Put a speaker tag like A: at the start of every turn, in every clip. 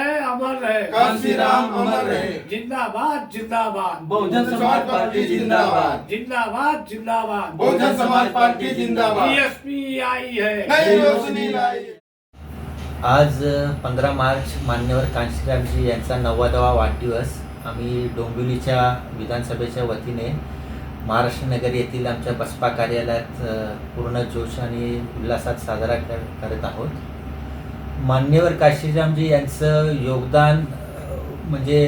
A: रहे अमर रहे,
B: कांशीराम अमर रहे।
A: जिंदाबाद जिंदाबाद,
B: बहुजन समाज पार्टी जिंदाबाद,
A: जिंदाबाद जिंदाबाद,
B: बहुजन समाज पार्टी जिंदाबाद।
A: बीएसपी आई है,
B: नई रोशनी लाई।
C: आज 15 मार्च मान्यवर कांशीरामजी यांचा 90वा वाढदिवस आम्ही डोंबिवलीच्या विधानसभेच्या वतीने महाराष्ट्र नगर येथील आमच्या बसपा कार्यालयात पूर्ण जोश आणि उल्हासात साजरा करत आहोत। मान्यवर कांशीरामजी यांचं योगदान म्हणजे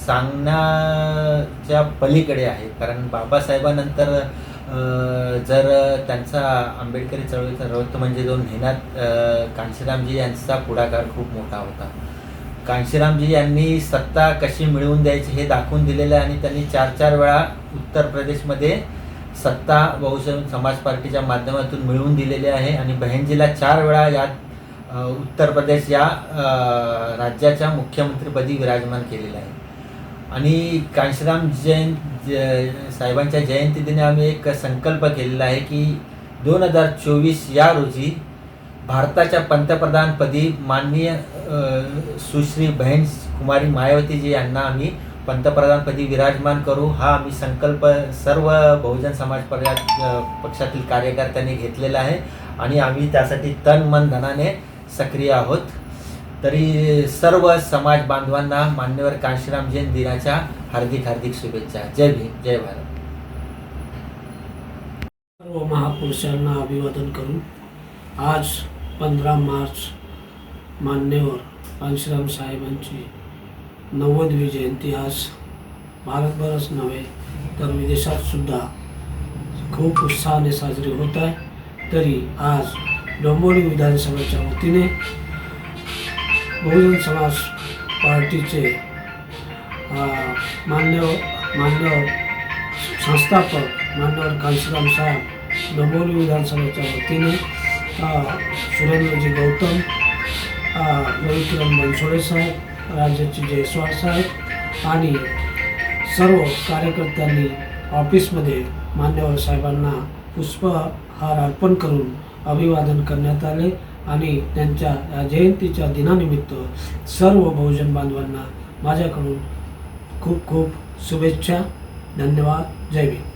C: सांगण्याच्या पलीकडे आहे, कारण बाबासाहेबांनंतर जर त्यांचा आंबेडकरी चळवळीचा रथ म्हणजे जो नेण्यात कांशीरामजी यांचा पुढाकार खूप मोठा होता। कांशीरामजी यांनी सत्ता कशी मिळवून द्यायची हे दाखवून दिलेलं आहे आणि त्यांनी 4 वेळा उत्तर प्रदेशमध्ये सत्ता बहुजन समाज पार्टीच्या माध्यमातून मिळवून दिलेली आहे आणि बहनजीला 4 वेळा यात उत्तर प्रदेश या राज्याच्या मुख्यमंत्रीपदी विराजमान केलेलं आहे। आणि कांशीराम साहेबांच्या जयंतीदिनी आम्ही एक संकल्प केलेला आहे की 2024 या रोजी भारताच्या पंतप्रधानपदी माननीय सुश्री बहन कुमारी मायावतीजी यांना आम्ही पंतप्रधानपदी विराजमान करू, हा आम्ही संकल्प सर्व बहुजन समाज पक्षातील कार्यकर्त्यांनी घेतलेला आहे आणि आम्ही त्यासाठी तन मन धनाने सक्रिय आहोत। तरी सर्व समाज बांधवांना मान्यवर कांशीराम जयंती दिनाच्या हार्दिक शुभेच्छा। जय भीम, जय भारत।
A: सर्व महापुरुषांना अभिवादन करून आज 15 मार्च मान्यवर कांशीराम साहेबांची 90वी जयंती आज भारतभरच नव्हे तर विदेशात सुद्धा खूप उत्साहाने साजरी होत आहे। तरी आज डोंबिवली विधानसभेच्या वतीने बहुजन समाज पार्टीचे मान्यवर संस्थापक मान्यवर कांशीराम साहेब, डोंबिवली विधानसभेच्या वतीने सुरेंद्रजी गौतम, रविकिरण बनसोडे साहेब, राजाची जयस्वाल साहेब आणि सर्व कार्यकर्त्यांनी ऑफिसमध्ये मान्यवर साहेबांना पुष्पहार अर्पण करून अभिवादन करण्यात आले आणि त्यांच्या या जयंतीच्या दिनानिमित्त सर्व बहुजन बांधवांना माझ्याकडून खूप शुभेच्छा। धन्यवाद। जय भीम।